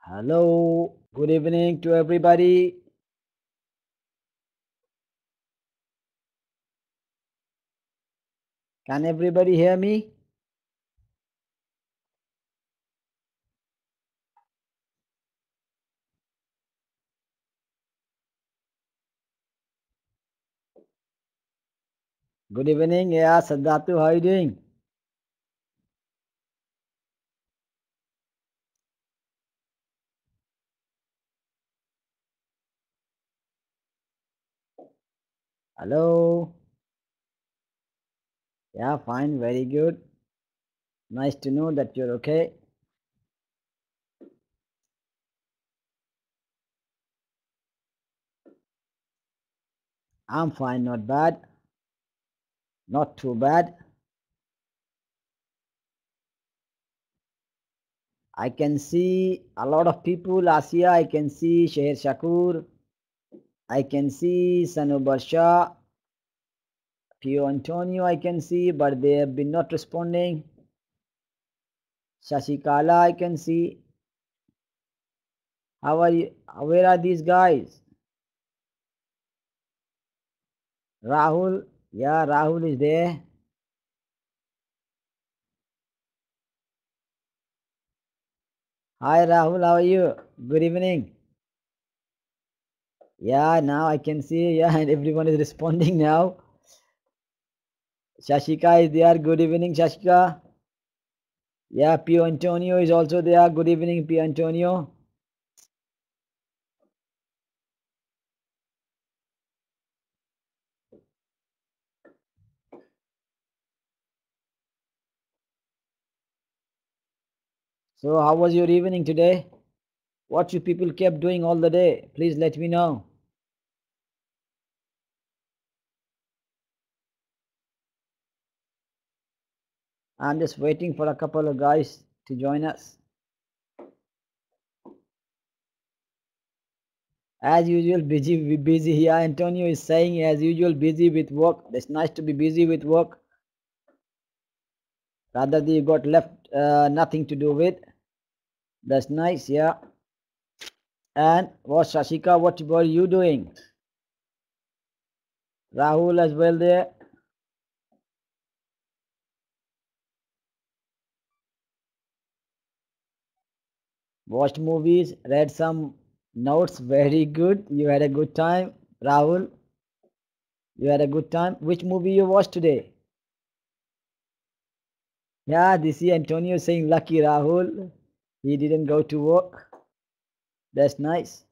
Hello, good evening to everybody. Can everybody hear me? Good evening. Yeah, Saddatu, how are you doing? Hello. Yeah, fine, very good. Nice to know that you're okay. I'm fine, not bad. Not too bad. I can see a lot of people, Asia. I can see Sheher Shakur. I can see Sanobar Shah. Pio Antonio, I can see, but they have been not responding. Shashikala, I can see. How are you? Where are these guys? Rahul, yeah, Rahul is there. Hi Rahul, how are you? Good evening. Yeah, now I can see, yeah, and everyone is responding now. Shashika is there. Good evening, Shashika. Yeah, Pio Antonio is also there. Good evening, Pio Antonio. So, how was your evening today? What you people kept doing all the day? Please let me know. I'm just waiting for a couple of guys to join us. As usual, busy. Yeah, Antonio is saying, as usual, busy with work. It's nice to be busy with work. Rather, you got left nothing to do with. That's nice, yeah. And what, Shashika, what were you doing? Rahul as well there. Watched movies, read some notes. Very good. You had a good time, Rahul. You had a good time. Which movie you watched today? Yeah, this is Antonio saying lucky Rahul. He didn't go to work. That's nice.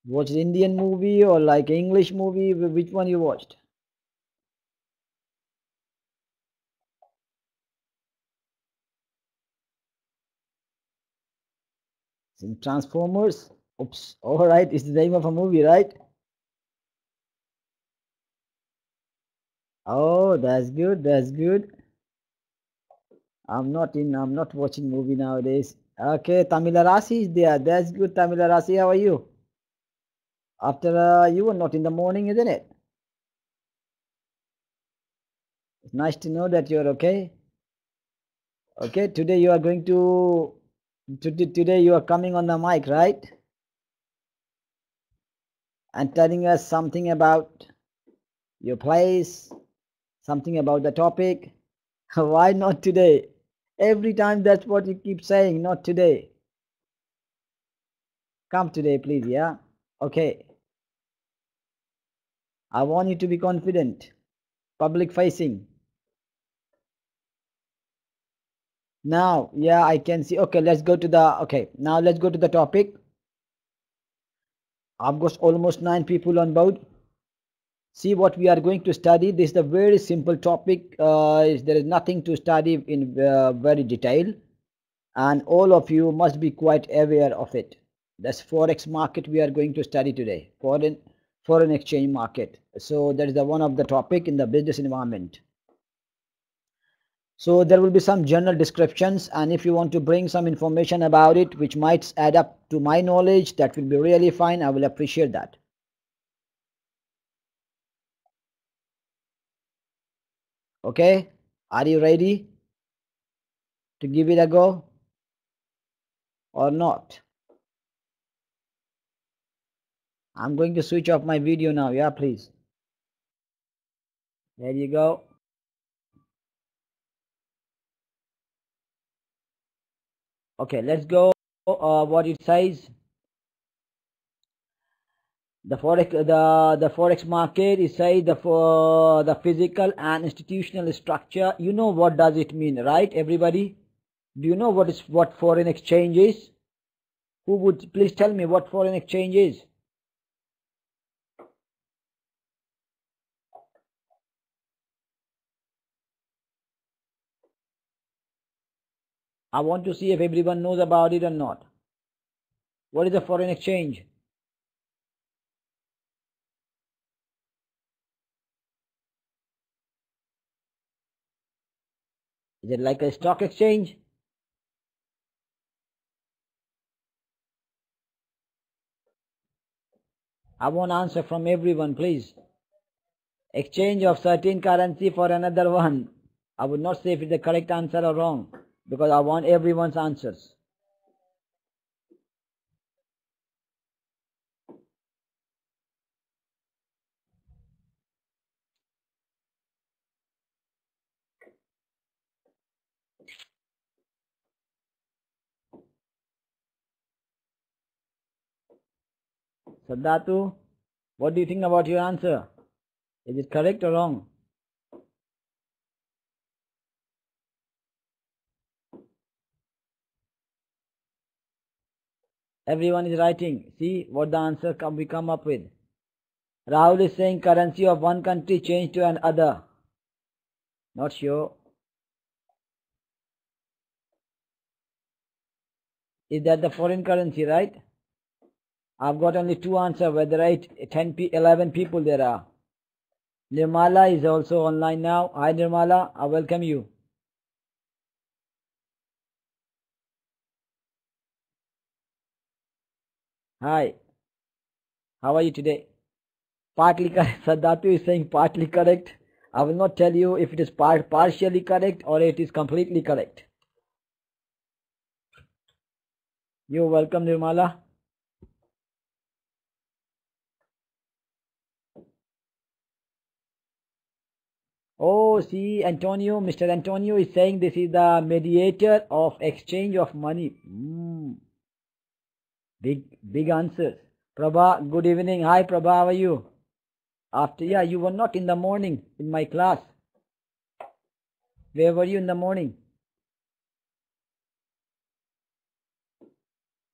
Watched Indian movie or like English movie? Which one you watched? Some Transformers. Oops. All right. It's the name of a movie, right? Oh, that's good. That's good. I'm not watching movie nowadays. Okay, Tamilarasi is there. That's good, Tamilarasi. How are you? After you were not in the morning, isn't it? It's nice to know that you're okay. Okay, today you are going to today you are coming on the mic, right? And telling us something about your place, something about the topic. Why not today? Every time that's what you keep saying, not today. Come today, please, yeah? Okay. I want you to be confident, public facing. Now, yeah, I can see. Okay, let's go to the, okay, now let's go to the topic. I've got almost 9 people on board. See what we are going to study. This is a very simple topic. There is nothing to study in very detail. And all of you must be quite aware of it. That's Forex market we are going to study today. Foreign exchange market. So that is the one of the topic in the business environment. So there will be some general descriptions, and if you want to bring some information about it which might add up to my knowledge, that will be really fine. I will appreciate that. Okay, are you ready to give it a go? or not? I'm going to switch off my video now. Yeah, please. There you go. Okay, let's go. What it says. The forex market is says the physical and institutional structure. You know what does it mean, right? Everybody, do you know what foreign exchange is? Who would please tell me what foreign exchange is? I want to see if everyone knows about it or not. What is a foreign exchange? Is it like a stock exchange? I want answer from everyone, please. Exchange of certain currency for another one. I would not say if it's the correct answer or wrong, because I want everyone's answers. Sadhatu, what do you think about your answer? Is it correct or wrong? Everyone is writing. See what the answer we come up with. Rahul is saying currency of one country changed to another. Not sure. Is that the foreign currency, right? I've got only two answers, whether right 11 people there are. Nirmala is also online now. Hi Nirmala, I welcome you. Hi. How are you today? Partly correct. Sadhatu is saying partly correct. I will not tell you if it is partially correct or it is completely correct. You're welcome, Nirmala. Oh, see, Antonio, Mr. Antonio is saying this is the mediator of exchange of money. Big answers. Prabha, good evening. Hi, Prabha, how are you? Yeah, you were not in the morning in my class. Where were you in the morning?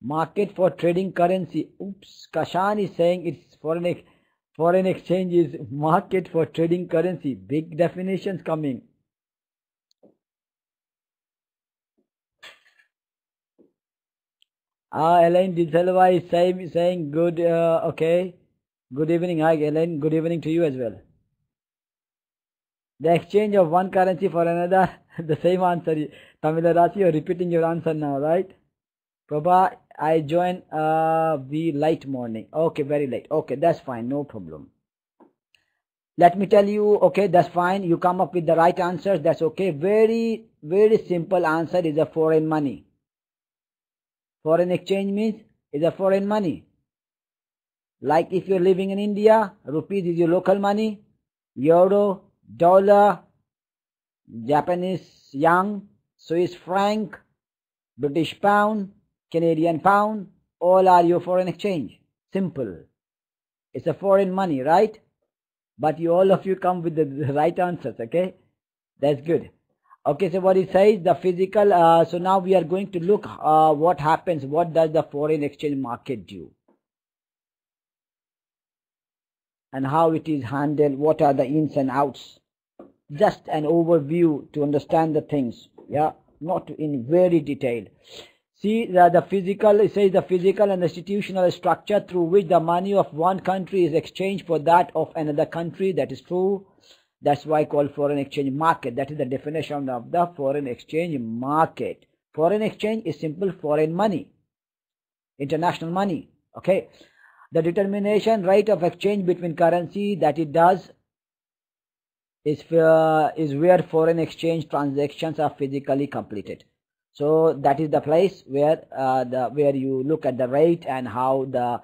Market for trading currency. Oops, Kashan is saying it's foreign exchange is market for trading currency. Big definitions coming. Elaine Disalva is saying good, okay. Good evening. Hi, Elaine. Good evening to you as well. The exchange of one currency for another. The same answer. Tamila Rasi, you're repeating your answer now, right? Prabha, I join the late morning. Okay, very late. Okay, that's fine. No problem. Let me tell you, okay, that's fine. You come up with the right answers. That's okay. Very, very simple answer is a foreign money. Foreign exchange means is a foreign money. Like if you're living in India, rupees is your local money, euro, dollar, Japanese yen, Swiss franc, British pound, Canadian pound, all are your foreign exchange. Simple. It's a foreign money, right? But all of you come with the right answers, okay? That's good. Okay, so what it says, the physical, so now we are going to look what happens, what does the foreign exchange market do? And how it is handled, what are the ins and outs. Just an overview to understand the things, yeah, not in very detail. See, the physical, it says the physical and institutional structure through which the money of one country is exchanged for that of another country. That is true. That's why called foreign exchange market. That is the definition of the foreign exchange market. Foreign exchange is simple foreign money, international money. Okay. The determination rate of exchange between currency that it does is where foreign exchange transactions are physically completed. So that is the place where where you look at the rate and how the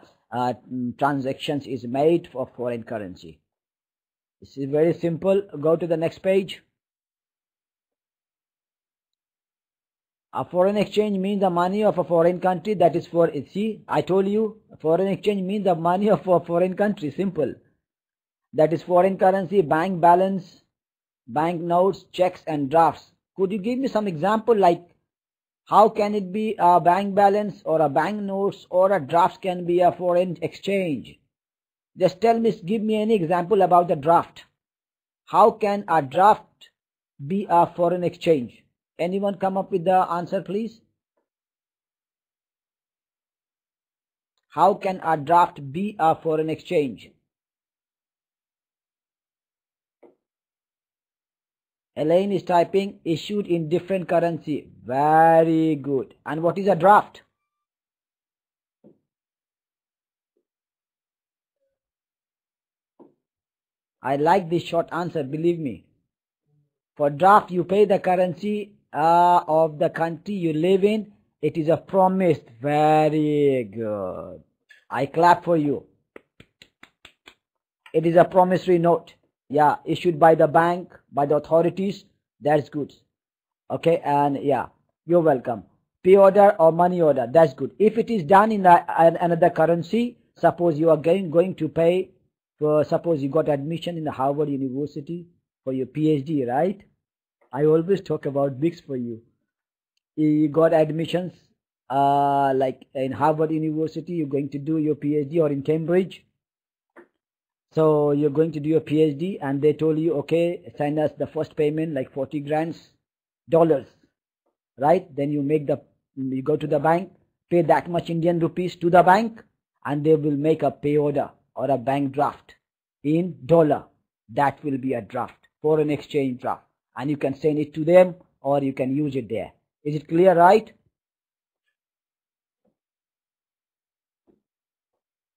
transactions is made for foreign currency. This is very simple. Go to the next page. A foreign exchange means the money of a foreign country that is for, see, I told you, foreign exchange means the money of a foreign country, simple. That is foreign currency, bank balance, bank notes, checks and drafts. Could you give me some example, like how can it be a bank balance or a bank notes or a drafts can be a foreign exchange? Just tell me, give me any example about the draft. How can a draft be a foreign exchange? Anyone come up with the answer, please? How can a draft be a foreign exchange? Elaine is typing, issued in different currency. Very good. And what is a draft? I like this short answer, believe me. For draft, you pay the currency of the country you live in. It is a promise. Very good. I clap for you. It is a promissory note. Yeah, issued by the bank, by the authorities. That's good. Okay, and yeah, you're welcome. Pay order or money order. That's good. If it is done in another currency, suppose you are going to pay for, suppose you got admission in the Harvard University for your PhD, right? I always talk about bigs for you. You got admissions like in Harvard University, you're going to do your PhD, or in Cambridge. So you're going to do your PhD and they told you, okay, send us the first payment like 40 grand dollars, right? Then you go to the bank, pay that much Indian rupees to the bank, and they will make a pay order or a bank draft in dollar. That will be a draft, foreign exchange draft. And you can send it to them or you can use it there. Is it clear, right?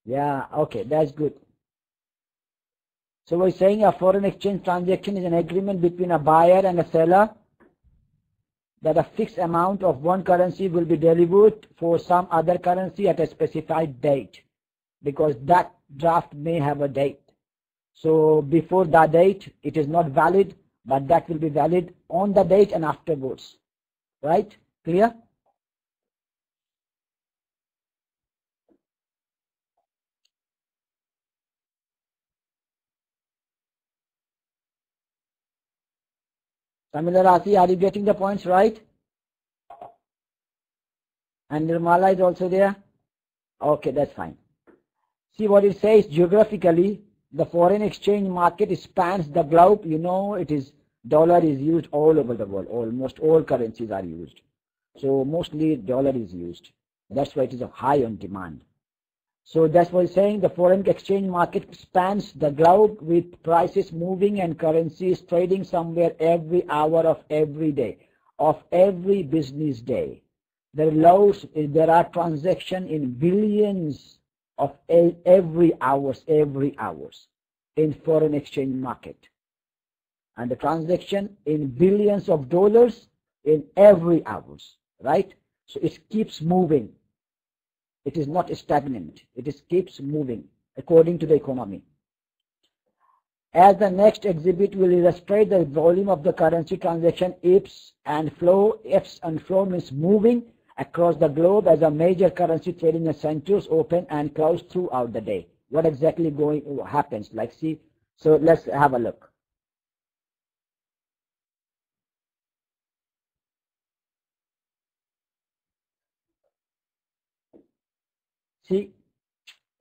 Yeah, okay, that's good. So we're saying a foreign exchange transaction is an agreement between a buyer and a seller that a fixed amount of one currency will be delivered for some other currency at a specified date, because that draft may have a date. So before that date, it is not valid, but that will be valid on the date and afterwards. Right? Clear? Tamila Rasi, are you getting the points right? And Nirmala is also there? Okay, that's fine. See what it says, geographically, the foreign exchange market spans the globe. You know, it is, dollar is used all over the world. Almost all currencies are used. So mostly dollar is used. That's why it is a high on demand. So that's why it's saying the foreign exchange market spans the globe with prices moving and currencies trading somewhere every hour of every day, of every business day. There are transactions in billions of every hours in foreign exchange market. And the transaction in billions of dollars in every hours, right? So it keeps moving. It is not stagnant. It keeps moving according to the economy. As the next exhibit will illustrate the volume of the currency transaction, ebbs and flow means moving across the globe as a major currency trading centers open and close throughout the day. What exactly happens? Like, see, so let's have a look. See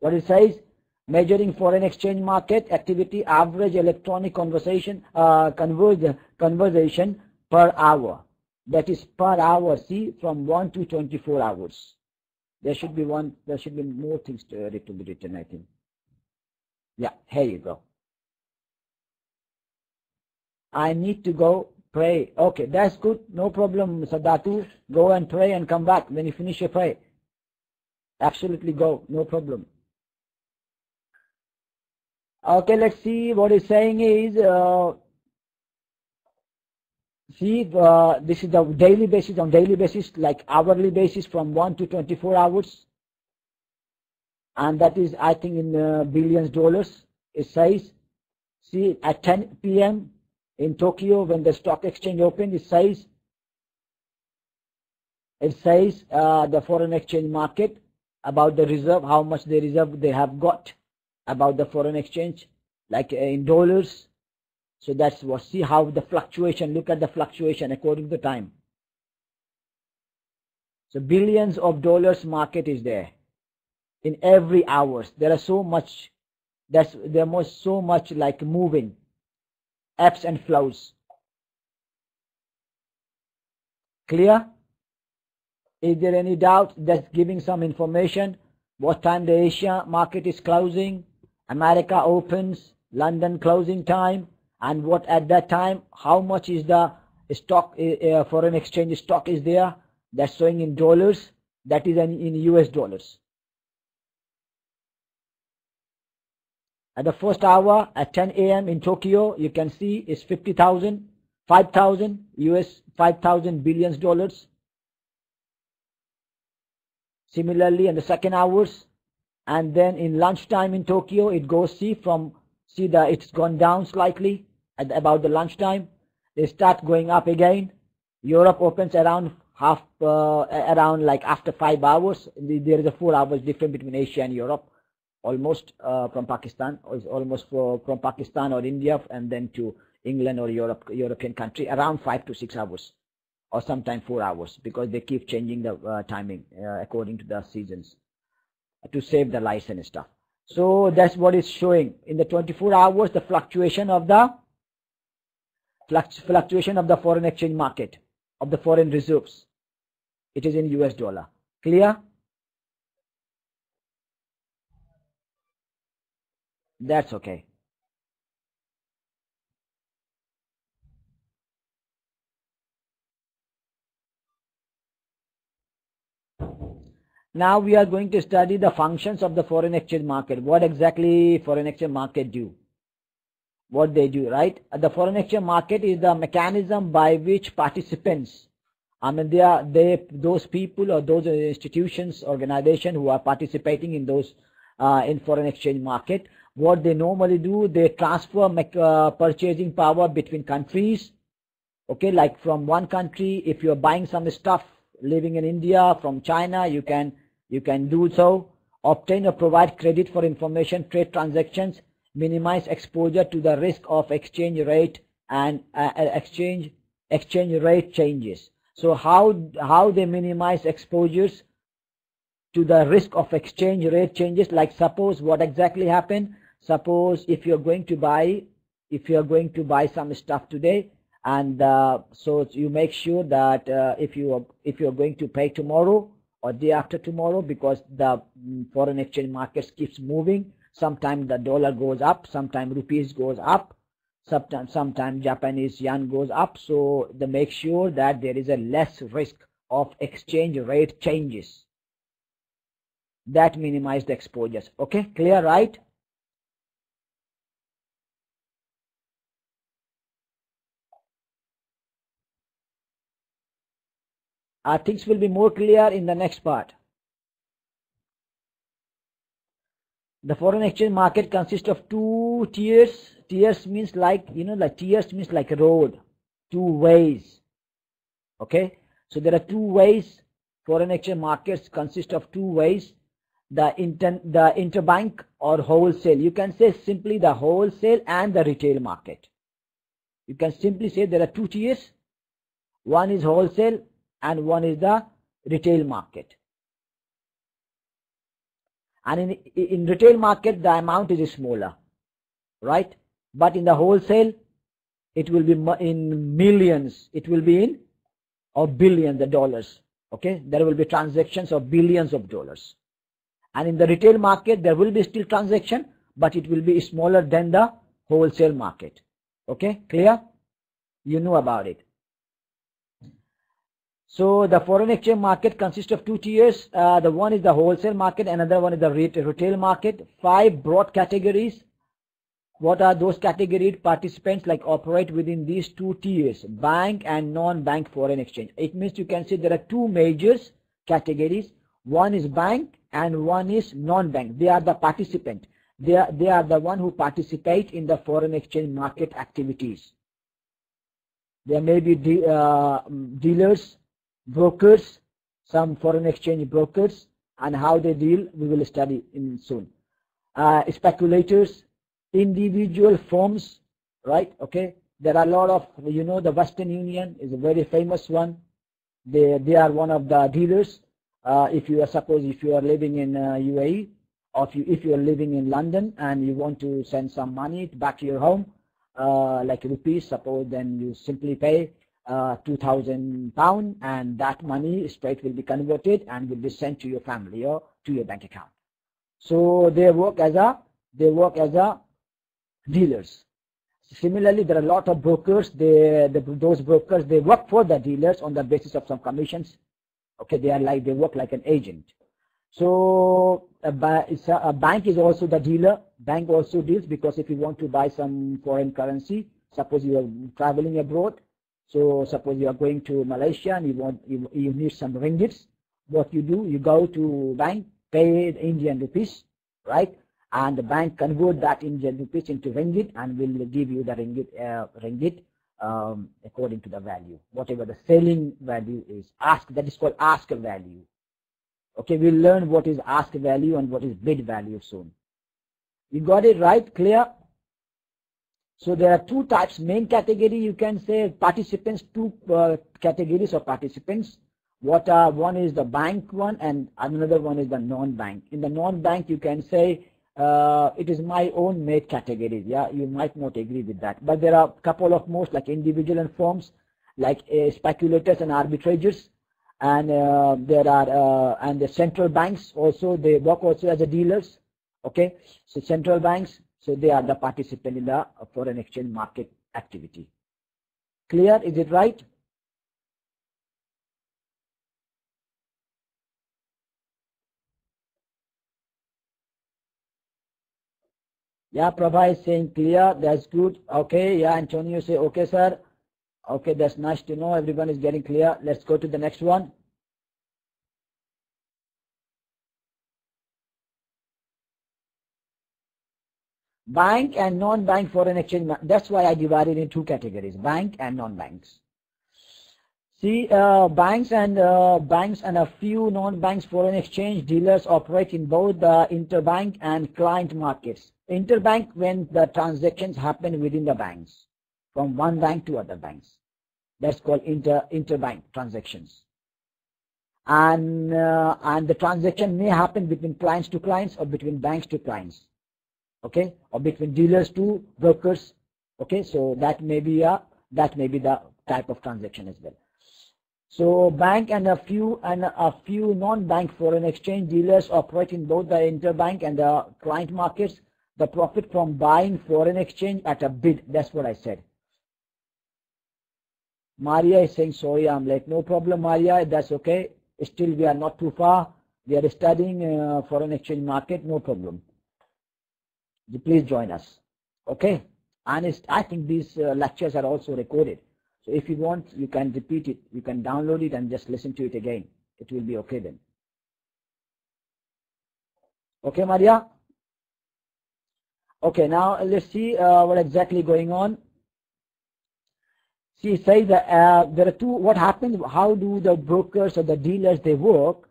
what it says, measuring foreign exchange market activity, average electronic conversation per hour. That is per hour, see, from 1 to 24 hours. There should be more things to be written, I think. Yeah, here you go. I need to go pray. Okay, that's good. No problem, Sadatu. Go and pray and come back when you finish your prayer. Absolutely go. No problem. Okay, let's see what it's saying is, See, this is the daily basis, on daily basis, like hourly basis from 1 to 24 hours. And that is, I think, in billions dollars. It says, see, at 10 p.m. in Tokyo, when the stock exchange opened, it says the foreign exchange market, about the reserve, how much they reserve they have got, about the foreign exchange, like in dollars. So that's what, see how the fluctuation, look at the fluctuation according to the time. So billions of dollars market is there in every hours. There are so much, so much like moving, ebbs and flows. Clear? Is there any doubt? That's giving some information. What time the Asia market is closing, America opens, London closing time, and what at that time, how much is the stock, foreign exchange stock is there. That's showing in dollars. That is in US dollars. At the first hour at 10 a.m. in Tokyo, you can see it's 50,000, 5,000 US, 5,000 billions dollars. Similarly, in the second hours, and then in lunchtime in Tokyo, it goes, it's gone down slightly at about the lunchtime. They start going up again. Europe opens around around like after 5 hours. There is a 4 hours difference between Asia and Europe, almost from Pakistan, or almost from Pakistan or India, and then to England or European country, around 5 to 6 hours. Or sometimes 4 hours, because they keep changing the timing according to the seasons to save the lights and stuff. So that's what it's showing in the 24 hours, the fluctuation of the foreign exchange market, of the foreign reserves. It is in US dollar. Clear? That's okay. Now we are going to study the functions of the foreign exchange market. What exactly foreign exchange market do? What they do, right? The foreign exchange market is the mechanism by which participants, I mean, those people or those institutions, organizations who are participating in those in foreign exchange market. What they normally do, they transfer purchasing power between countries. Okay, like from one country, if you're buying some stuff living in India from China, you can do so. Obtain or provide credit for information, trade transactions, minimize exposure to the risk of exchange rate and exchange rate changes. So how they minimize exposures to the risk of exchange rate changes? Like suppose what exactly happened? Suppose if you're going to buy some stuff today, and so you make sure that if you're going to pay tomorrow or day after tomorrow, because the foreign exchange markets keeps moving. Sometimes the dollar goes up, sometimes rupees goes up, sometimes Japanese yen goes up. So they make sure that there is a less risk of exchange rate changes. That minimize the exposures. Okay, clear, right? Things will be more clear in the next part. The foreign exchange market consists of 2 tiers. Tiers means like, tiers means like a road, 2 ways. Okay, so there are 2 ways. Foreign exchange markets consist of 2 ways. The interbank or wholesale. You can say simply the wholesale and the retail market. You can simply say there are 2 tiers. One is wholesale and one is the retail market. And in retail market, the amount is smaller, right? But in the wholesale, it will be in millions. It will be in or billions of dollars. Okay, there will be transactions of billions of dollars. And in the retail market, there will be still transaction, but it will be smaller than the wholesale market. Okay, clear? You know about it. So the foreign exchange market consists of 2 tiers. The one is the wholesale market, another one is the retail market. 5 broad categories What are those categories? Participants like operate within these two tiers, bank and non-bank foreign exchange. It means you can see there are two major categories. One is bank and one is non-bank. They are the participant. They are the one who participate in the foreign exchange market activities. There may be dealers, brokers, some foreign exchange brokers, and how they deal we will study in soon. Speculators, individual firms, right? Okay, there are a lot of, you know, the Western Union is a very famous one. They are one of the dealers. If you are, suppose if you are living in UAE, or if you are living in London and you want to send some money back to your home, like rupees, suppose, then you simply pay £2,000 and that money straight will be converted and will be sent to your family or to your bank account. So they work as a dealers. Similarly, there are a lot of brokers. Those brokers, they work for the dealers on the basis of some commissions. Okay, they work like an agent. So a bank is also the dealer. Bank also deals, because if you want to buy some foreign currency, suppose you are traveling abroad. So suppose you are going to Malaysia and you need some ringgits. What you do, you go to bank, pay Indian rupees, right? And the bank convert that Indian rupees into ringgit and will give you the ringgit according to the value, whatever the selling value is. That is called ask value. Okay, we'll learn what is ask value and what is bid value soon. You got it right? Clear? So there are two types, main category, you can say participants, two categories of participants. One is the bank one and another one is the non-bank. In the non-bank, you can say it is my own made category. Yeah, you might not agree with that, but there are a couple of most, like individual and firms, like speculators and arbitragers, and there are and the central banks also, they work also as a dealers. Okay, so central banks, so they are the participant in the foreign exchange market activity. Clear? Is it right? Yeah, Prabha is saying clear. That's good. Okay, yeah, Antonio say okay, sir. Okay, that's nice to know. Everyone is getting clear. Let's go to the next one. Bank and non-bank foreign exchange. That's why I divided in two categories: bank and non-banks. See, banks and a few non-banks foreign exchange dealers operate in both the interbank and client markets. Interbank, when the transactions happen within the banks, from one bank to other banks. That's called interbank transactions. And the transaction may happen between clients to clients or between banks to clients. Okay, or between dealers to brokers. Okay, so that may be the type of transaction as well. So bank and a few non-bank foreign exchange dealers operate in both the interbank and the client markets. The profit from buying foreign exchange at a bid. That's what I said. Maria is saying sorry, I'm late. No problem, Maria. That's okay. Still, we are not too far. We are studying foreign exchange market. No problem. Please join us. Okay. And I think these lectures are also recorded. So if you want, you can repeat it. You can download it and just listen to it again. It will be okay then. Okay, Maria? Okay, now let's see what exactly going on. See, say that there are two. What happens? How do the brokers or the dealers they work,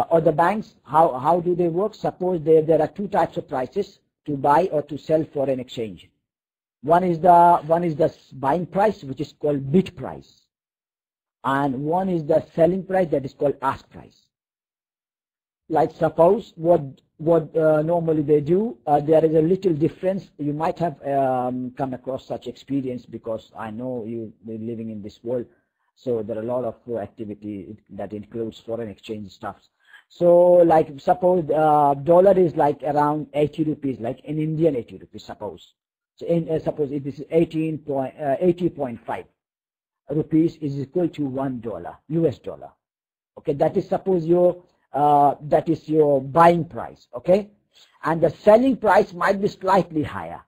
or the banks? How do they work? Suppose there are two types of prices to buy or to sell foreign exchange. One is the buying price, which is called bid price, and one is the selling price, that is called ask price. Like suppose what normally they do, there is a little difference. You might have come across such experience, because I know you're living in this world, so there are a lot of activity that includes foreign exchange stuff. So like suppose dollar is like around 80 rupees, like in Indian 80 rupees, suppose. So suppose if this is 80.5 rupees is equal to $1 US dollar. Okay, that is suppose that is your buying price. Okay, and the selling price might be slightly higher.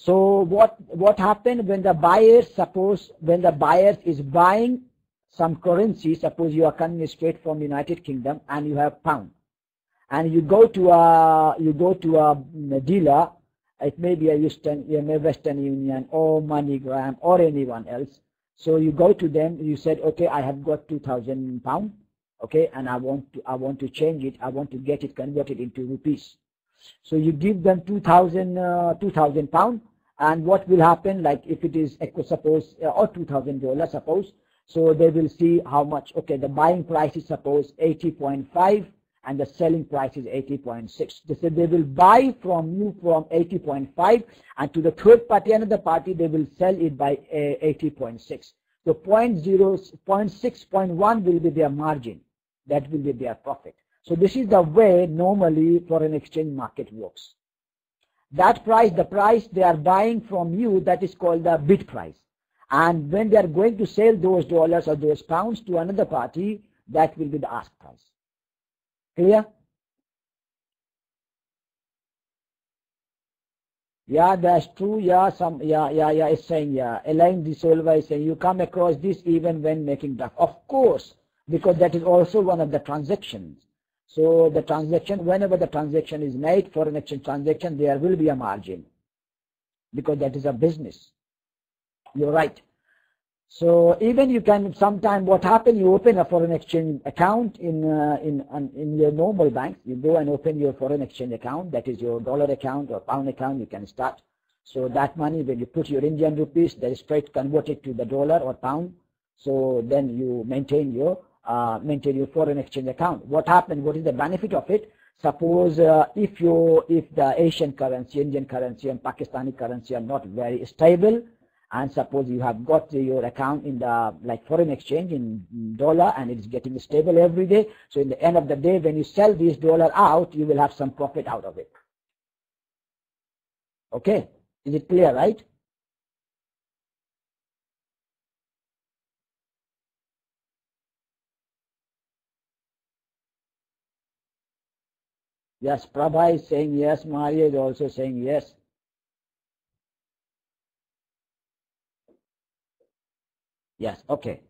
So what happened when the buyer, suppose when the buyer is buying some currency, suppose you are coming straight from United Kingdom and you have pound, and you go to a dealer, it may be a Western Union or MoneyGram or anyone else. So you go to them, you said, okay, I have got 2,000 pound, okay, and I want to change it, I want to get it converted into rupees. So you give them 2,000 pound, and what will happen, like if it is suppose or $2,000 suppose, so they will see how much, okay, the buying price is suppose 80.5 and the selling price is 80.6. They say they will buy from you from 80.5, and to the third party, another party, they will sell it by 80.6. So 0.6.1 will be their margin. That will be their profit. So this is the way normally foreign exchange market works. That price, the price they are buying from you, that is called the bid price. And when they are going to sell those dollars or those pounds to another party, that will be the ask price. Clear? Yeah, that's true. Yeah, it's saying, yeah. Elaine De Silva is saying, you come across this even when making draft. Of course, because that is also one of the transactions. So the transaction, whenever the transaction is made, foreign exchange transaction, there will be a margin, because that is a business. You're right. So even you can sometime, what happen, you open a foreign exchange account in your normal bank. You go and open your foreign exchange account, that is your dollar account or pound account, you can start. So that money, when you put your Indian rupees, that is straight converted to the dollar or pound. So then you maintain your foreign exchange account. What happened? What is the benefit of it? Suppose if the Asian currency, Indian currency and Pakistani currency are not very stable, and suppose you have got your account in the like foreign exchange in dollar and it is getting stable every day, so in the end of the day when you sell this dollar out, you will have some profit out of it. Okay, is it clear, right? Yes, Prabha is saying yes, Maria is also saying yes. Yes, okay.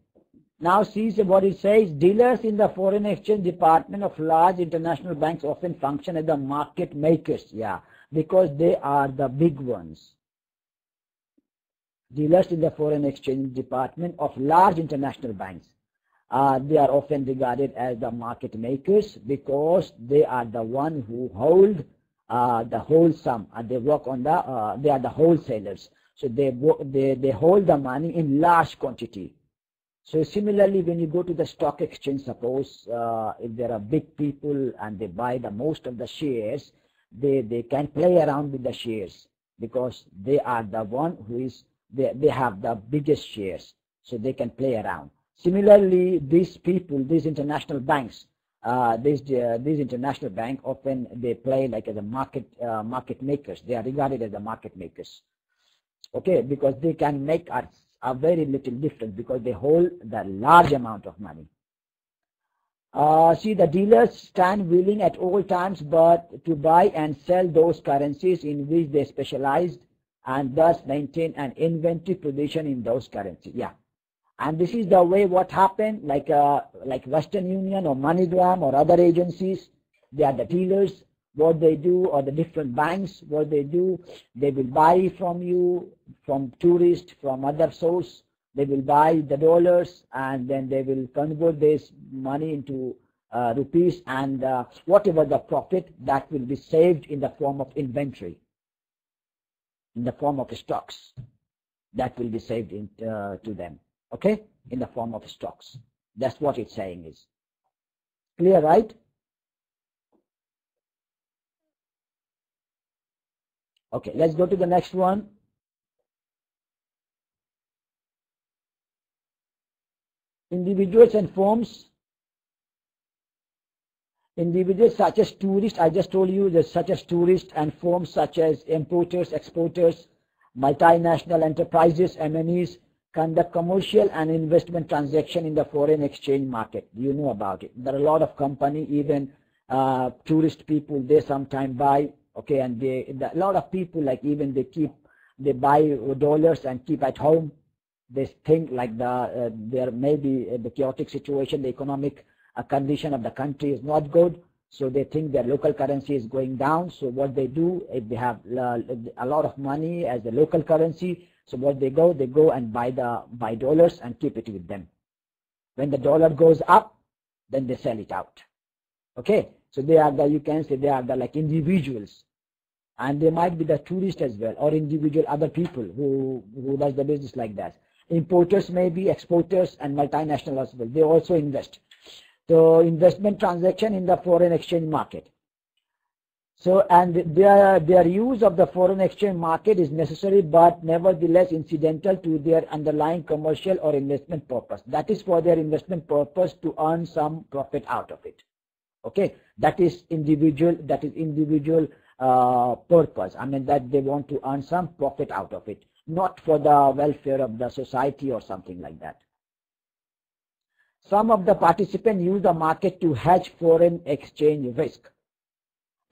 Now see what it says. Dealers in the foreign exchange department of large international banks often function as the market makers. Yeah, because they are the big ones. Dealers in the foreign exchange department of large international banks. They are often regarded as the market makers because they are the one who hold the whole sum. They work on the, they are the wholesalers. So they hold the money in large quantity. So similarly, when you go to the stock exchange, suppose if there are big people and they buy the most of the shares, they can play around with the shares because they are the one who is, they have the biggest shares, so they can play around. Similarly, these people, these international banks, these international bank often they play like as a market makers. They are regarded as the market makers. Okay, because they can make a very little difference because they hold the large amount of money. See, the dealers stand willing at all times but to buy and sell those currencies in which they specialized and thus maintain an inventory position in those currencies. Yeah, and this is the way what happened, like Western Union or MoneyGram or other agencies. They are the dealers. What they do, or the different banks, what they do, they will buy from you, from tourists, from other source. They will buy the dollars and then they will convert this money into rupees, and whatever the profit, that will be saved in the form of inventory, in the form of stocks. That will be saved to them, okay, in the form of stocks. That's what it's saying is. Clear, right? Okay, let's go to the next one. Individuals and firms. Individuals such as tourists, I just told you that such as tourists, and firms such as importers, exporters, multinational enterprises, MNEs, conduct commercial and investment transaction in the foreign exchange market. You know about it. There are a lot of company, even tourist people, they sometimes buy. Okay, and a lot of people, like even they keep they buy dollars and keep at home. They think like there may be the chaotic situation, the economic condition of the country is not good, so they think their local currency is going down. So what they do, if they have a lot of money as the local currency, so what they go and buy dollars and keep it with them. When the dollar goes up, then they sell it out. Okay, so they are you can say they are like individuals, and they might be the tourists as well, or individual other people who does the business like that. Importers maybe, exporters, and multinational as well. They also invest. So investment transaction in the foreign exchange market. So, and their use of the foreign exchange market is necessary, but nevertheless incidental to their underlying commercial or investment purpose. That is for their investment purpose to earn some profit out of it. Okay, that is individual purpose. I mean that they want to earn some profit out of it, not for the welfare of the society or something like that. Some of the participants use the market to hedge foreign exchange risk.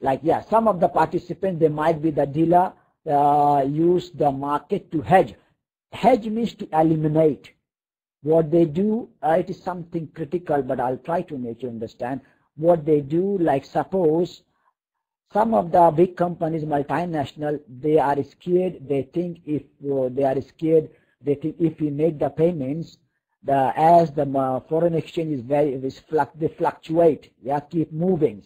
Like, yeah, some of the participants, they might be the dealer, use the market to hedge. Hedge means to eliminate. What they do, it is something critical, but I'll try to make you understand. What they do, like suppose some of the big companies, multinational, they are scared. They think if we make the payments, as the foreign exchange is they fluctuate, yeah, keep moving.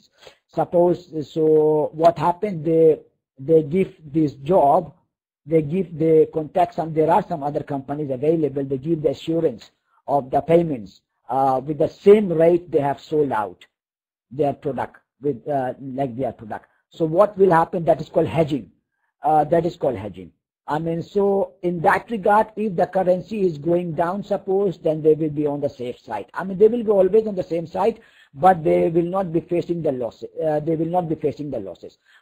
Suppose, so what happened, they give this job, they contact some, there are some other companies available, they give the assurance of the payments with the same rate they have sold out their product with like their product. So what will happen? That is called hedging. That is called hedging. I mean, so in that regard, if the currency is going down, suppose, then they will be on the safe side. I mean, they will be always on the same side, but they will not be facing the losses.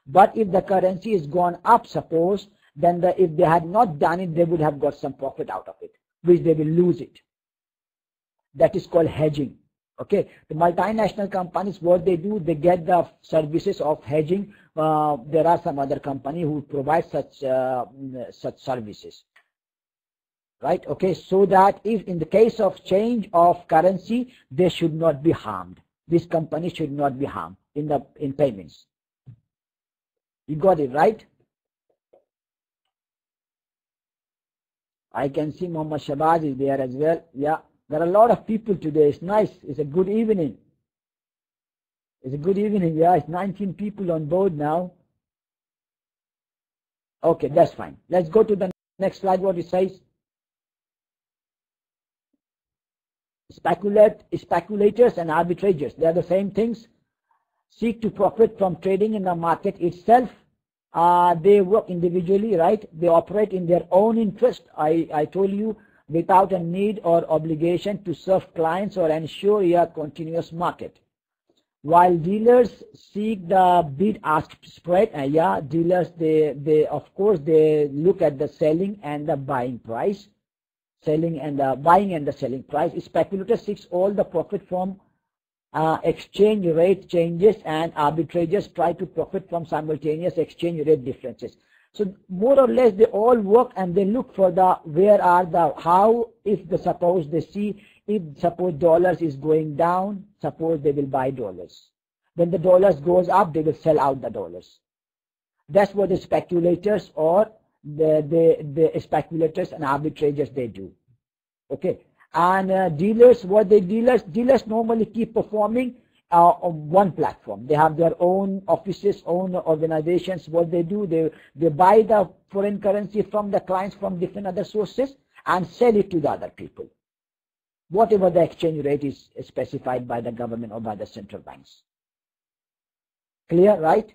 But if the currency is gone up, suppose, then if they had not done it, they would have got some profit out of it, which they will lose it. That is called hedging. Okay, the multinational companies, what they do, they get the services of hedging. There are some other company who provide such services, right? Okay, so that if in the case of change of currency, they should not be harmed. This company should not be harmed in payments. You got it, right? I can see Muhammad Shabazz is there as well. Yeah. There are a lot of people today. It's nice. It's a good evening. It's a good evening. Yeah, it's 19 people on board now. Okay, that's fine. Let's go to the next slide. What it says. Speculators and arbitragers. They are the same things. Seek to profit from trading in the market itself. They work individually, right? They operate in their own interest. I told you, without a need or obligation to serve clients or ensure a continuous market. While dealers seek the bid-ask spread, dealers, they of course they look at the selling and the buying price, buying and the selling price. Speculators seeks all the profit from exchange rate changes, and arbitragers try to profit from simultaneous exchange rate differences. So more or less they all work and they look for suppose they see, if suppose dollars is going down, suppose they will buy dollars. When the dollars goes up, they will sell out the dollars. That's what the speculators or the speculators and arbitrators they do. Okay. And dealers normally keep performing on one platform. They have their own offices, own organizations. What they do, they buy the foreign currency from the clients from different other sources and sell it to the other people, whatever the exchange rate is specified by the government or by the central banks. Clear, right?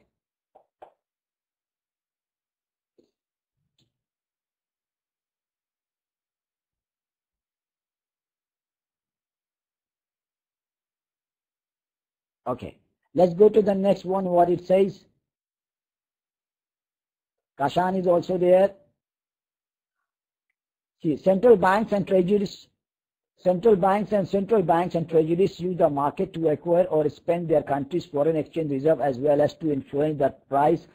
Okay, let's go to the next one, what it says. Kashan is also there. See, central banks and treasuries use the market to acquire or spend their country's foreign exchange reserve, as well as to influence the price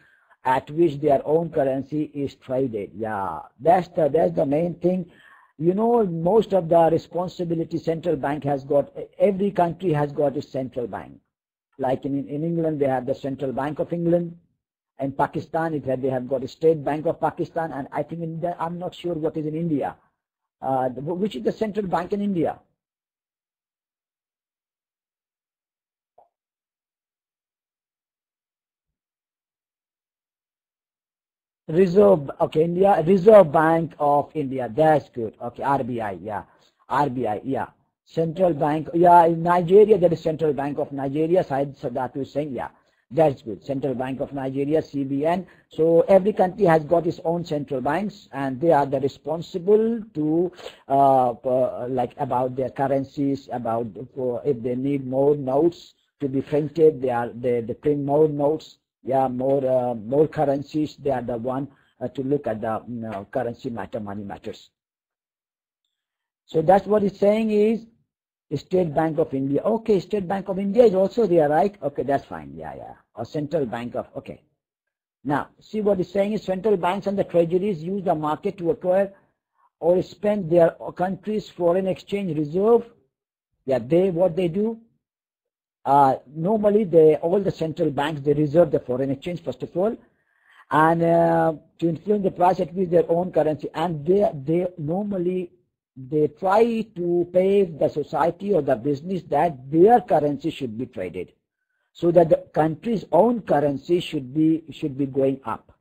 at which their own currency is traded. Yeah, that's the main thing. You know, most of the responsibility central bank has got. Every country has got its central bank. Like in England, they have the Central Bank of England. In Pakistan, they have got a State Bank of Pakistan, and I think I'm not sure what is in India. Which is the central bank in India? Reserve, okay, India, Reserve Bank of India. That's good. Okay, RBI, yeah, RBI, yeah. Central Bank, yeah. In Nigeria, there is Central Bank of Nigeria. So that was saying, yeah. That's good. Central Bank of Nigeria, CBN. So every country has got its own central banks, and they are the responsible to like about their currencies, about if they need more notes to be printed, they print more notes. Yeah, more currencies. They are the one to look at the currency matter, money matters. So that's what it's saying is State Bank of India. Okay, State Bank of India is also there, right? Okay, that's fine. Yeah, yeah. Or Central Bank of, okay. Now, see what it's saying is central banks and the treasuries use the market to acquire or spend their country's foreign exchange reserve. Yeah, what they do? Normally, all the central banks, they reserve the foreign exchange, first of all, and to influence the price at which their own currency, and they normally they try to pave the society or the business that their currency should be traded, so that the country's own currency should be going up.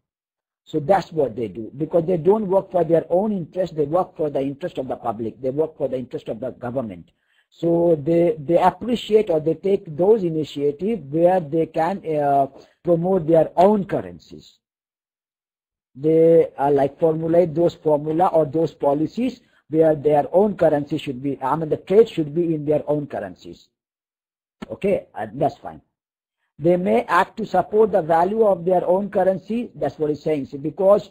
So that's what they do, because they don't work for their own interest, they work for the interest of the public, they work for the interest of the government. So they appreciate, or they take those initiatives where they can promote their own currencies. They like formulate those formula or those policies where their own currency should be, the trade should be in their own currencies. Okay, that's fine. They may act to support the value of their own currency. That's what it's saying. So because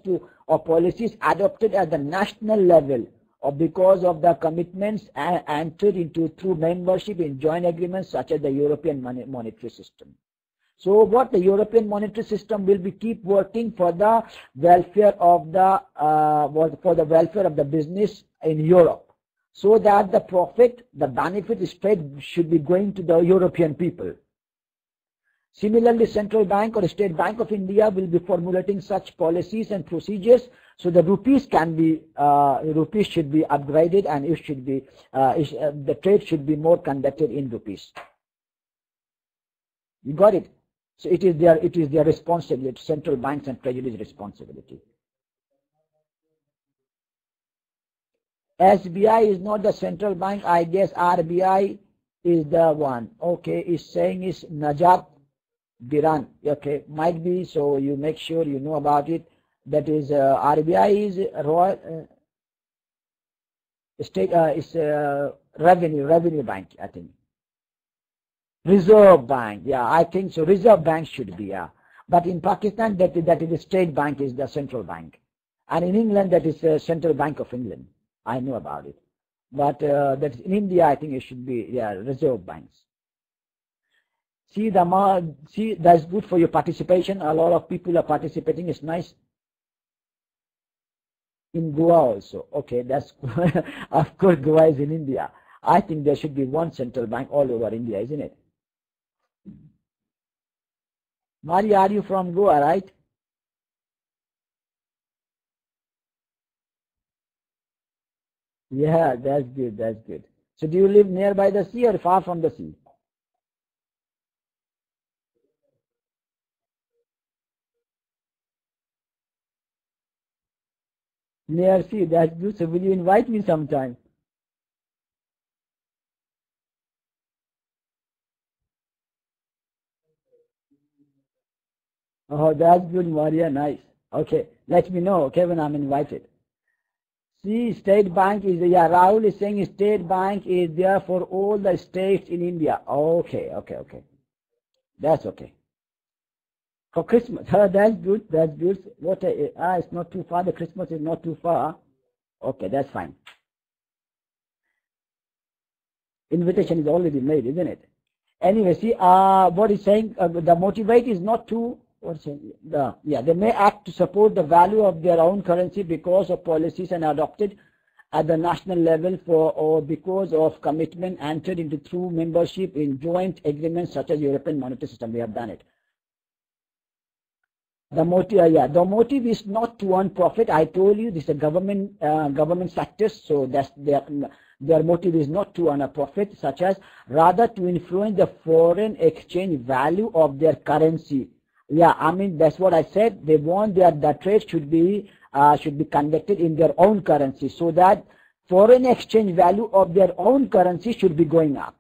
of policies adopted at the national level, or because of the commitments entered into through membership in joint agreements such as the European monetary system. So what the European monetary system will be keep working for the welfare of the business in Europe, so that the profit, the benefit should be going to the European people. Similarly, Central Bank or State Bank of India will be formulating such policies and procedures, so the rupees should be upgraded, and it should be the trade should be more conducted in rupees. You got it? So it is their responsibility, central banks and treasuries' responsibility. SBI is not the central bank. I guess RBI is the one. Okay, it's saying is Najat Biran. Okay, might be. So you make sure you know about it. That is RBI is Royal State is Revenue Bank, I think. Reserve Bank, yeah, I think so. Reserve Bank should be, yeah. But in Pakistan, that is the State Bank is the central bank, and in England that is the Central Bank of England. I know about it, but that in India I think it should be, yeah, Reserve Banks. See that's good for your participation. A lot of people are participating. It's nice. In Goa also, okay, that's of course Goa is in India. I think there should be one central bank all over India, isn't it? Mari, are you from Goa, right? Yeah, that's good, that's good. So do you live nearby the sea or far from the sea? Near sea, that's good. So will you invite me sometime? Oh, that's good, Maria, nice. Okay, let me know, okay, when I'm invited. See, State Bank is, yeah, Rahul is saying State Bank is there for all the states in India. Okay, okay, okay. That's okay. For Christmas, that's good, that's good. What, it's not too far, the Christmas is not too far. Okay, that's fine. Invitation is already made, isn't it? Anyway, see, what he's saying, the motivate is not to They may act to support the value of their own currency because of policies and adopted at the national level or because of commitment entered into through membership in joint agreements such as European Monetary System. We have done it. The motive is not to earn profit. I told you this is a government sectors, so that's their motive is not to earn a profit, such as rather to influence the foreign exchange value of their currency. Yeah, I mean that's what I said. They want the trade should be conducted in their own currency, so that foreign exchange value of their own currency should be going up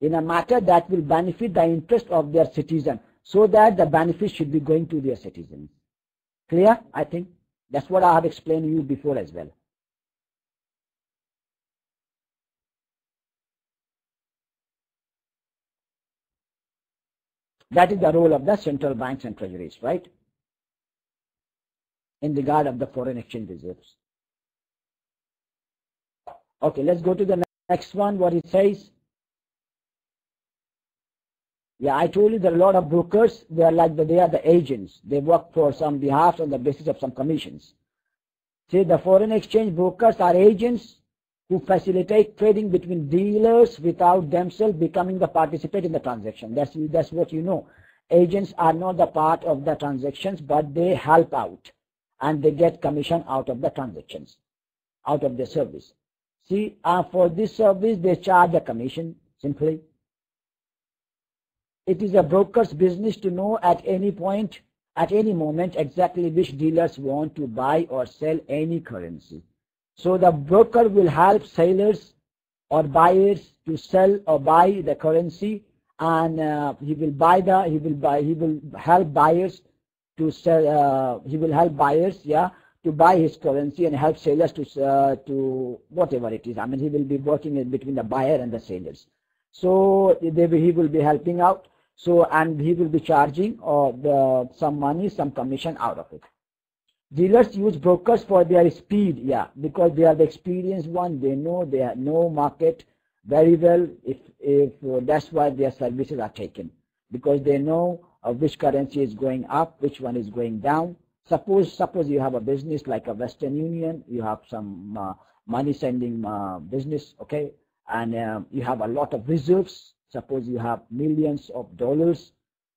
in a matter that will benefit the interest of their citizen, so that the benefit should be going to their citizens. Clear? I think that's what I have explained to you before as well. That is the role of the central banks and treasuries, right? In regard of the foreign exchange reserves. Okay, let's go to the next one, what it says. Yeah, I told you there are a lot of brokers. They are the agents. They work for some behalf on the basis of some commissions. See, the foreign exchange brokers are agents who facilitate trading between dealers without themselves becoming the participant in the transaction. That's what you know. Agents are not the part of the transactions, but they help out and they get commission out of the transactions, out of the service. See, for this service they charge a commission simply. It is a broker's business to know at any point, at any moment, exactly which dealers want to buy or sell any currency. So the broker will help sellers or buyers to sell or buy the currency, and he will help buyers to sell. He will help buyers, to buy his currency, and help sellers to whatever it is. I mean, he will be working in between the buyer and the sellers. So he will be helping out. So, and he will be charging some money, some commission out of it. Dealers use brokers for their speed, because they are the experienced one. They know market very well. If that's why their services are taken, because they know which currency is going up, which one is going down. Suppose you have a business like a Western Union, you have some money sending business, okay, and you have a lot of reserves. Suppose you have millions of dollars,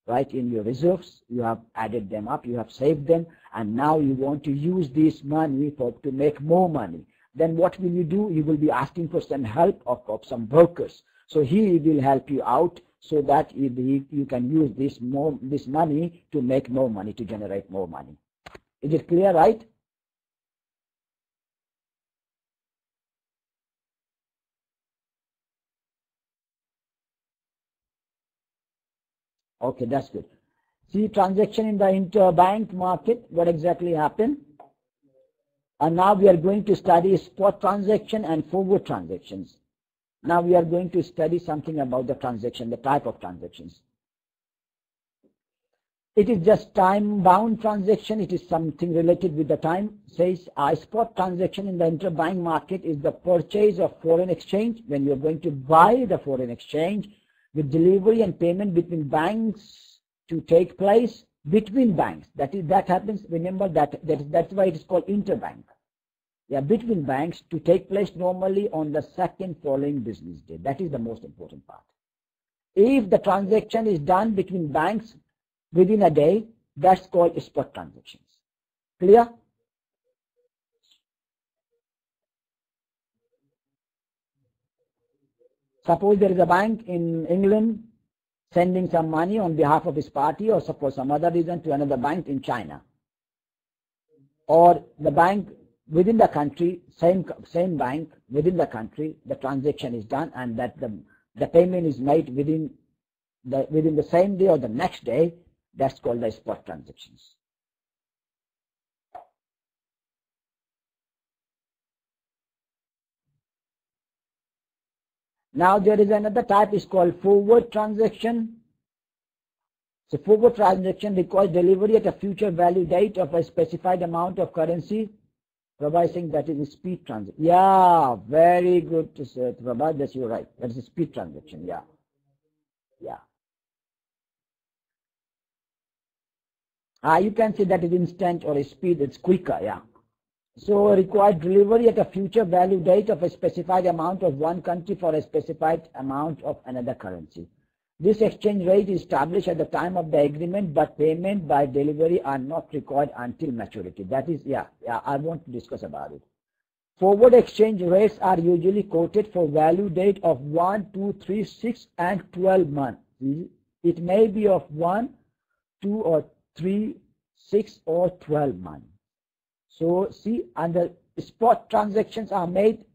right, in your reserves. You have added them up, you have saved them, and now you want to use this money to make more money. Then what will you do? You will be asking for some help of some brokers. So he will help you out so that you can use this money to make more money, to generate more money. Is it clear, right? Okay, that's good. See, transaction in the interbank market, what exactly happened? And now we are going to study spot transaction and forward transactions. Now we are going to study something about the transaction, the type of transactions. It is just time-bound transaction. It is something related with the time. Says a spot transaction in the interbank market is the purchase of foreign exchange, when you are going to buy the foreign exchange, with delivery and payment between banks to take place between banks. That happens. Remember that's why it is called interbank. Yeah, between banks to take place normally on the second following business day. That is the most important part. If the transaction is done between banks within a day, that's called spot transactions. Clear? Suppose there is a bank in England sending some money on behalf of his party, or for some other reason, to another bank in China, or the bank within the country, same bank within the country, the transaction is done, and that the payment is made within the same day or the next day. That's called the spot transactions. Now there is another type, is called forward transaction. So forward transaction requires delivery at a future value date of a specified amount of currency, providing that is a speed transaction. Yeah, very good to say, Prabhat, that's you're right. That is a speed transaction. Yeah. You can say that is instant or speed, it's quicker, yeah. So required delivery at a future value date of a specified amount of one country for a specified amount of another currency. This exchange rate is established at the time of the agreement, but payment by delivery are not required until maturity. That is, yeah, I want to discuss about it. Forward exchange rates are usually quoted for value date of 1, 2, 3, 6, and 12 months. It may be of 1, 2, or 3, 6, or 12 months. So see, and the spot transactions are made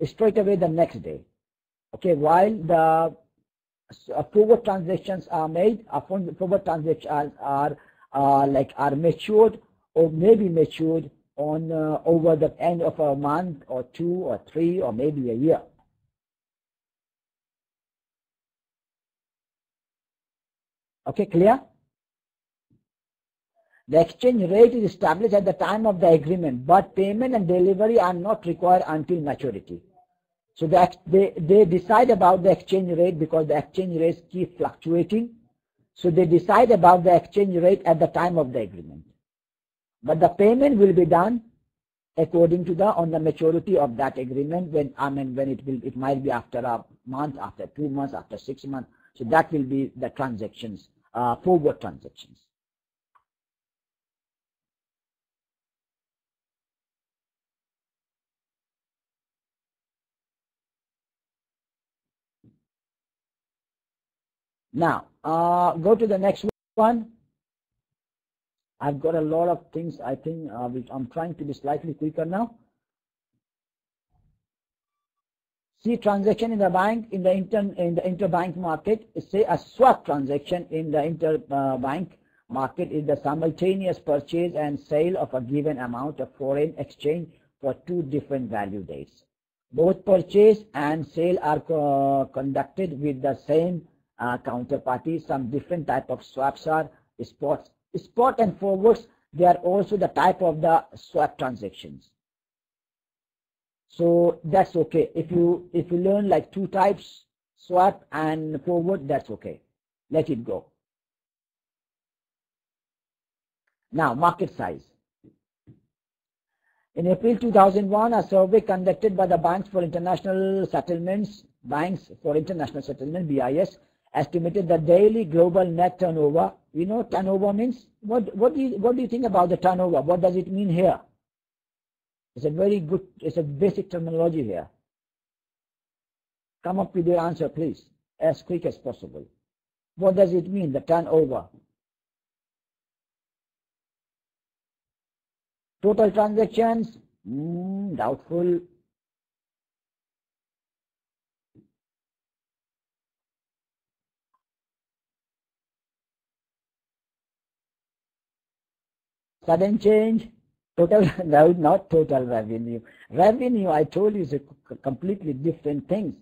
straight away the next day. Okay, while the forward transactions are made, forward transactions are matured or maybe matured on over the end of a month or 2 or 3 or maybe a year. Okay, clear? The exchange rate is established at the time of the agreement, but payment and delivery are not required until maturity. So they decide about the exchange rate because the exchange rates keep fluctuating. So they decide about the exchange rate at the time of the agreement. But the payment will be done according to on the maturity of that agreement when it might be after a month, after 2 months, after 6 months. So that will be the transactions, forward transactions. Now, go to the next one. I've got a lot of things, I think, which I'm trying to be slightly quicker now. See, transaction in the bank, in the interbank market, say a swap transaction in the interbank market is the simultaneous purchase and sale of a given amount of foreign exchange for 2 different value dates. Both purchase and sale are conducted with the same counterparty. Some different type of swaps are spot and forwards. They are also the type of the swap transactions. So that's okay. If you learn like 2 types, swap and forward, that's okay. Let it go. Now, market size. In April 2001, a survey conducted by the Banks for International Settlements, BIS, estimated the daily global net turnover. You know, turnover means what do you think about the turnover? What does it mean here? It's a very good, it's a basic terminology here. Come up with your answer, please, as quick as possible. What does it mean, the turnover? Total transactions? Doubtful. Sudden change? Total, no, not total revenue. Revenue, I told you, is a completely different thing.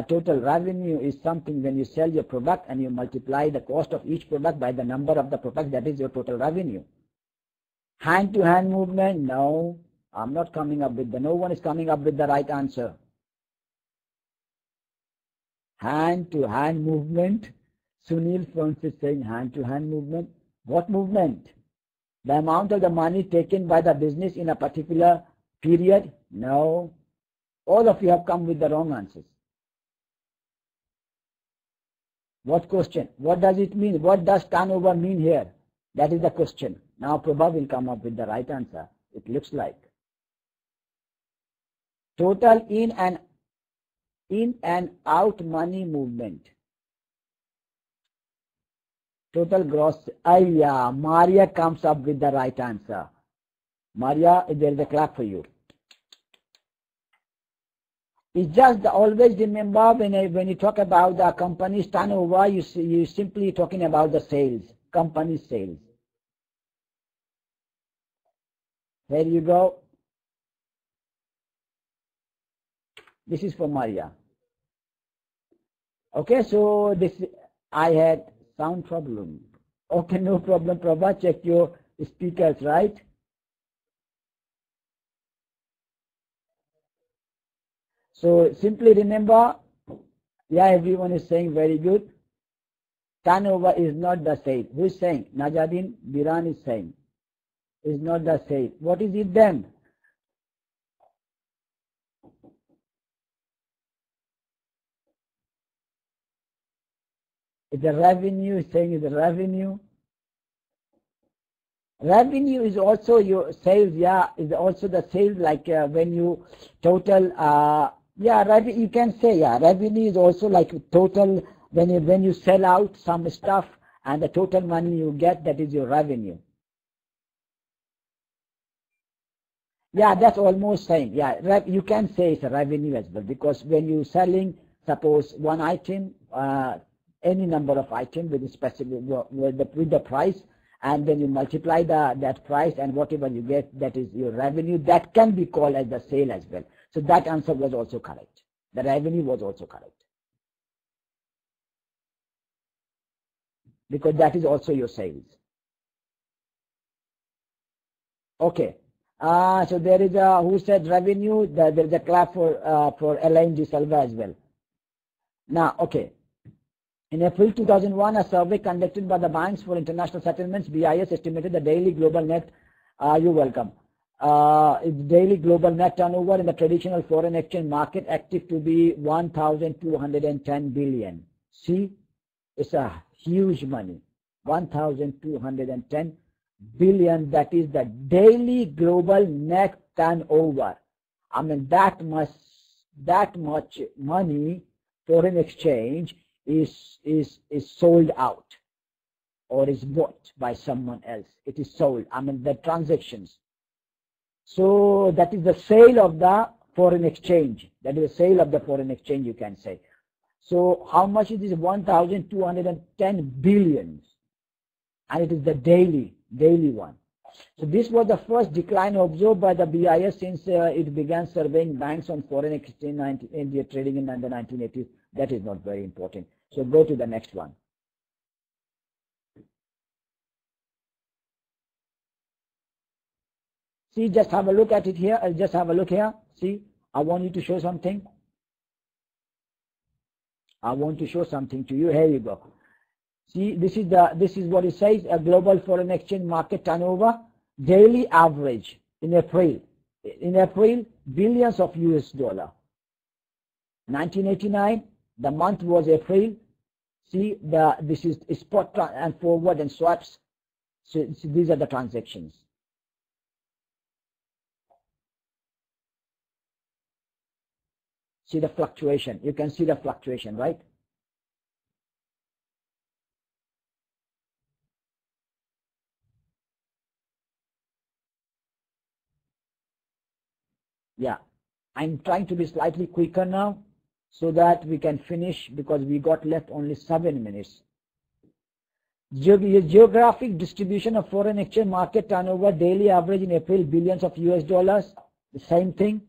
Total revenue is something when you sell your product and you multiply the cost of each product by the number of the product, that is your total revenue. Hand-to-hand movement? No, I'm not coming up with no one is coming up with the right answer. Hand-to-hand movement? Sunil Francis saying hand-to-hand movement. What movement? The amount of the money taken by the business in a particular period? No. All of you have come with the wrong answers. What question? What does it mean? What does turnover mean here? That is the question. Now Prabha will come up with the right answer. It looks like. Total in and out money movement. Total gross. Yeah, Maria comes up with the right answer. Maria, there is a clap for you. It's just always remember when you talk about the company's turnover, you simply talking about the sales, company sales. There you go. This is for Maria. Okay, so this I had sound problem. Okay, no problem, Prabha. Check your speakers, right? So simply remember, yeah, everyone is saying very good. Turnover is not the sale. Who is saying? Najadin Biran is saying. Is not the sale. What is it then? It's the revenue. Is saying is the revenue. Revenue is also your sales. Yeah, is also the sales. Like when you total. Yeah, revenue. You can say yeah. Revenue is also like total. When you sell out some stuff and the total money you get, that is your revenue. Yeah, that's almost same. Yeah, you can say it's a revenue as well, because when you're selling, suppose one item, any number of items with a specific with the price, and then you multiply that price, and whatever you get, that is your revenue. That can be called as the sale as well. So that answer was also correct. The revenue was also correct, because that is also your sales. Okay. So there is a, who said revenue? There is a clap for Elaine De Silva as well. Now, okay. In April 2001, a survey conducted by the Banks for International Settlements, BIS, estimated the daily global net, you're welcome, daily global net turnover in the traditional foreign exchange market active to be 1,210 billion. See, it's a huge money, 1,210 billion. That is the daily global net turnover. I mean, that much money, foreign exchange, is sold out or is bought by someone else. It is sold. I mean, the transactions. So that is the sale of the foreign exchange. That is the sale of the foreign exchange, you can say. So how much is this? 1,210 billions, and it is the daily one. So this was the first decline observed by the BIS since it began surveying banks on foreign exchange India trading in the 1980s. That is not very important. So go to the next one. See, just have a look at it here. Just have a look here. See, I want you to show something. I want to show something to you. Here you go. See, this is what it says: a global foreign exchange market turnover daily average in April. In April, billions of US dollar. 1989, the month was April. See, this is spot and forward and swaps. So these are the transactions. See the fluctuation. You can see the fluctuation, right? Yeah, I'm trying to be slightly quicker now so that we can finish, because we got left only 7 minutes. Geographic distribution of foreign exchange market turnover daily average in April, billions of US dollars. The same thing.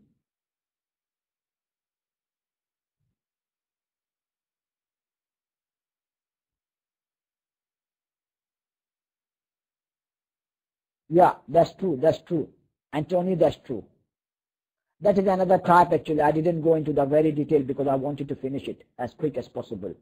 Yeah, that's true. That's true. Anthony, that's true. That is another type actually. I didn't go into the very detail because I wanted to finish it as quick as possible.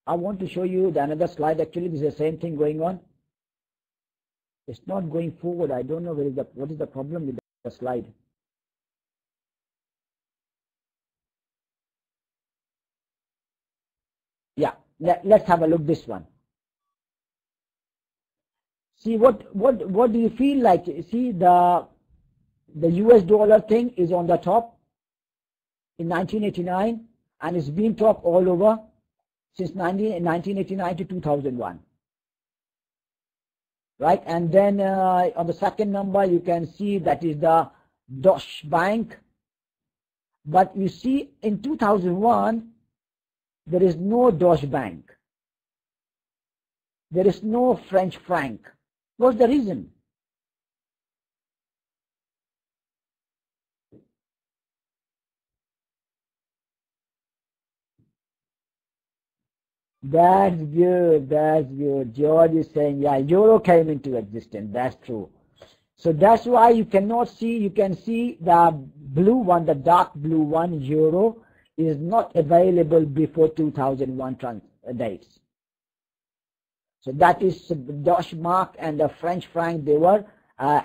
I want to show you the another slide. Actually, this is the same thing going on. It's not going forward. I don't know what is the problem with the slide. Yeah, let's have a look this one. See what do you feel like? See the US dollar thing is on the top in 1989, and it's been top all over since 1989 to 2001. Right, and then on the second number you can see that is the Deutsche Bank. But you see in 2001 there is no Deutsche Bank. There is no French franc. What's the reason? That's good. That's good. George is saying, yeah, euro came into existence. That's true. So that's why you cannot see, you can see the blue one, the dark blue one, euro, is not available before 2001 dates. So that is the Deutsche Mark and the French franc, they were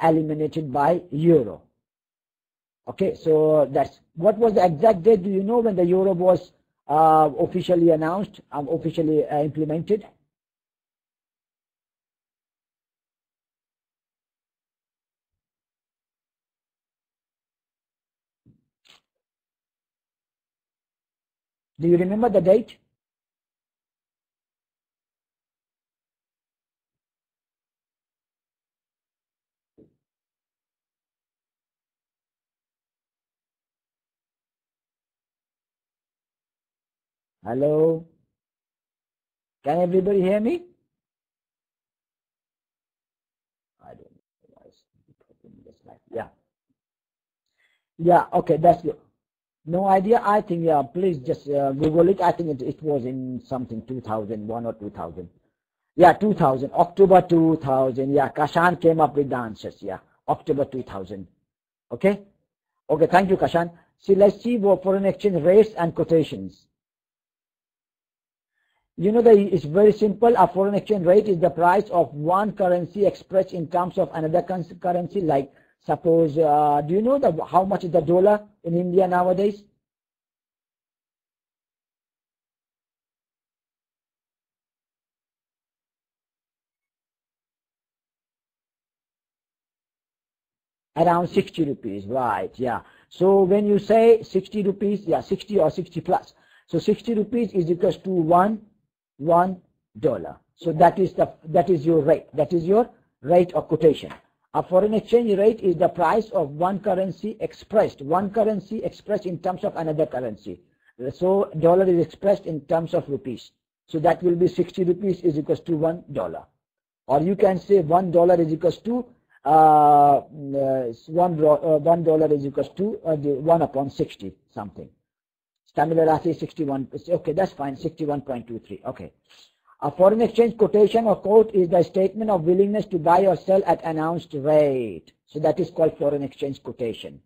eliminated by euro. Okay, so that's, what was the exact date? Do you know when the euro was officially announced, officially implemented? Do you remember the date? Hello? Can everybody hear me? I don't know. Yeah. Yeah, okay, that's good. No idea. I think, yeah, please just Google it. I think it was in something 2001 or 2000. Yeah, 2000, October 2000. Yeah, Kashan came up with the answers. Yeah, October 2000. Okay. Okay, thank you, Kashan. See, let's see what foreign exchange rates and quotations. You know that it's very simple. A foreign exchange rate is the price of one currency expressed in terms of another currency. Like, suppose, do you know how much is the dollar in India nowadays? Around 60 rupees, right? Yeah. So when you say 60 rupees, yeah, 60 or 60 plus. So 60 rupees is equals to $1. So that is your rate. That is your rate of quotation. A foreign exchange rate is the price of one currency expressed in terms of another currency. So dollar is expressed in terms of rupees. So that will be 60 rupees is equals to $1. Or you can say $1 is equals to $1 is equals to 1 upon 60 something. Tamil Rathi 61. Okay, that's fine. 61.23. Okay. A foreign exchange quotation or quote is the statement of willingness to buy or sell at announced rate. So that is called foreign exchange quotation.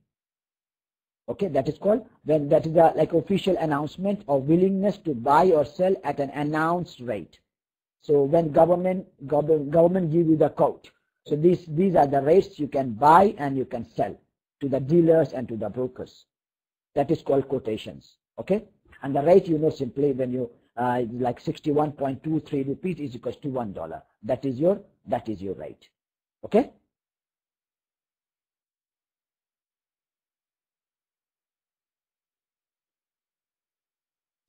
Okay, that is called, when that is a like official announcement of willingness to buy or sell at an announced rate. So when government give you the quote. So these are the rates you can buy and you can sell to the dealers and to the brokers. That is called quotations. Okay, and the rate, you know, simply when you like 61.23 rupees is equals to $1. That is your rate. Okay.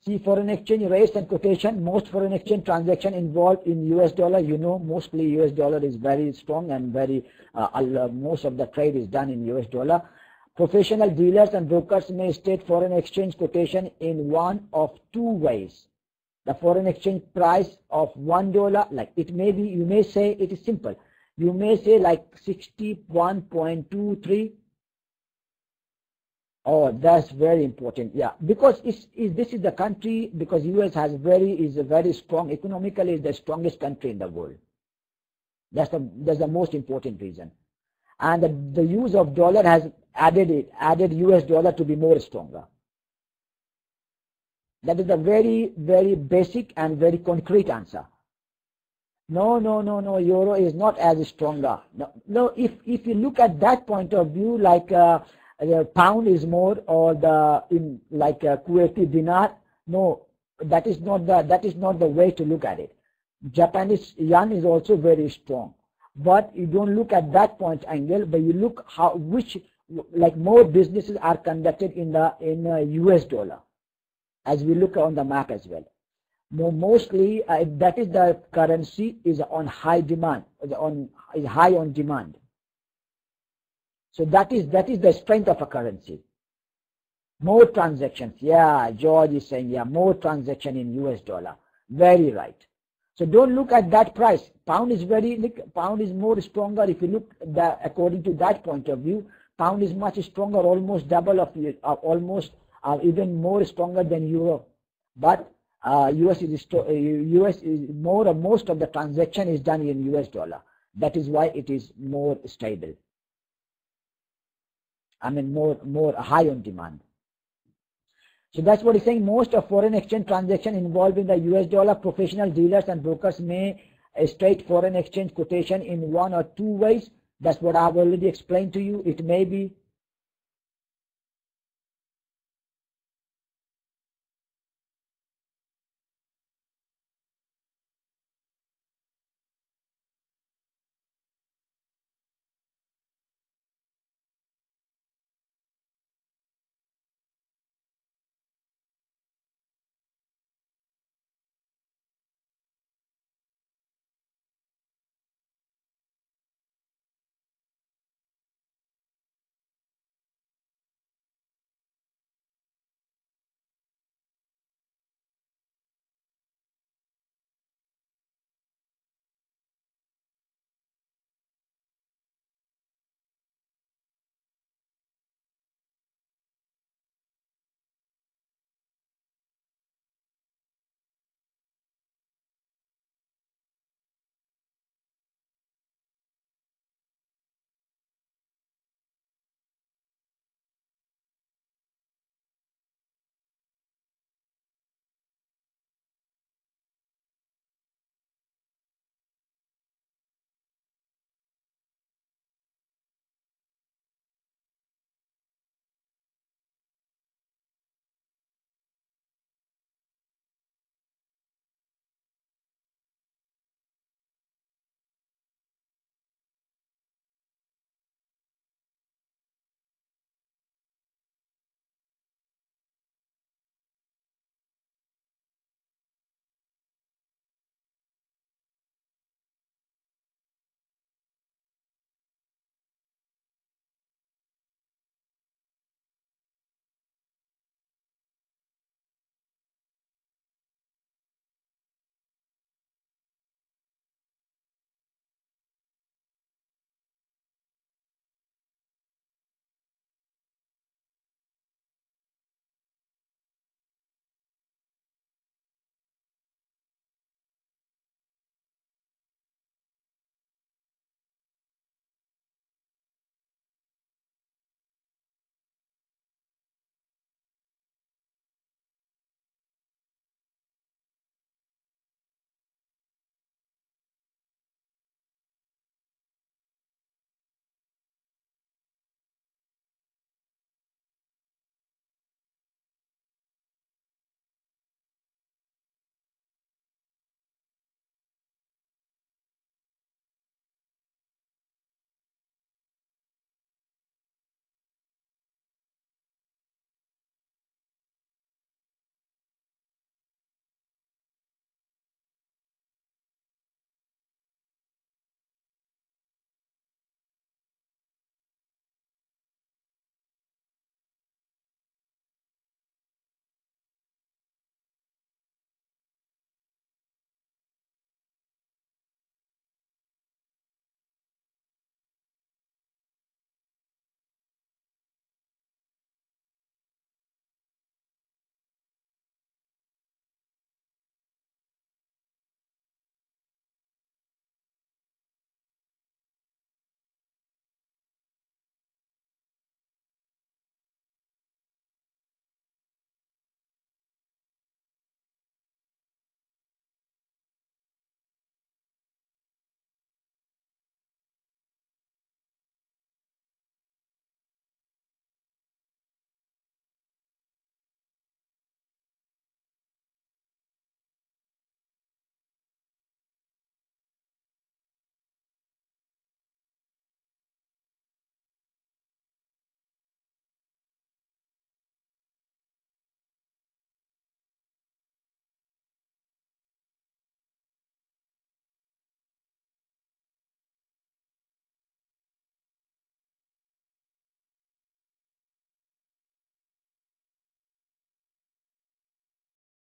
See, foreign exchange rates and quotation. Most foreign exchange transaction involved in US dollar. You know, mostly US dollar is very strong and very most of the trade is done in US dollar. Professional dealers and brokers may state foreign exchange quotation in one of two ways. The foreign exchange price of $1, like it may be, you may say it is simple. You may say like 61.23. Oh, that's very important. Yeah, because this is the country, because US is a very strong, economically is the strongest country in the world. That's the most important reason. And the use of dollar has added US dollar to be more stronger. That is a very, very basic and very concrete answer. No, euro is not as stronger. No, if you look at that point of view, like the pound is more, or Kuwaiti dinar, no, that is not the way to look at it. Japanese yen is also very strong, but you don't look at that point angle, but you look more businesses are conducted in US dollar, as we look on the map as well. Mostly that is the currency is on high demand, is high on demand. So that is the strength of a currency. More transactions. Yeah, George is saying, yeah, more transaction in US dollar. Very right. So don't look at that price. Pound is more stronger. If you look according to that point of view, pound is much stronger, almost double of almost even more stronger than euro. But US is most of the transaction is done in US dollar. That is why it is more stable. I mean more high on demand. So that's what he's saying. Most of foreign exchange transaction involving the US dollar. Professional dealers and brokers may trade foreign exchange quotation in one or two ways. That's what I've already explained to you. It may be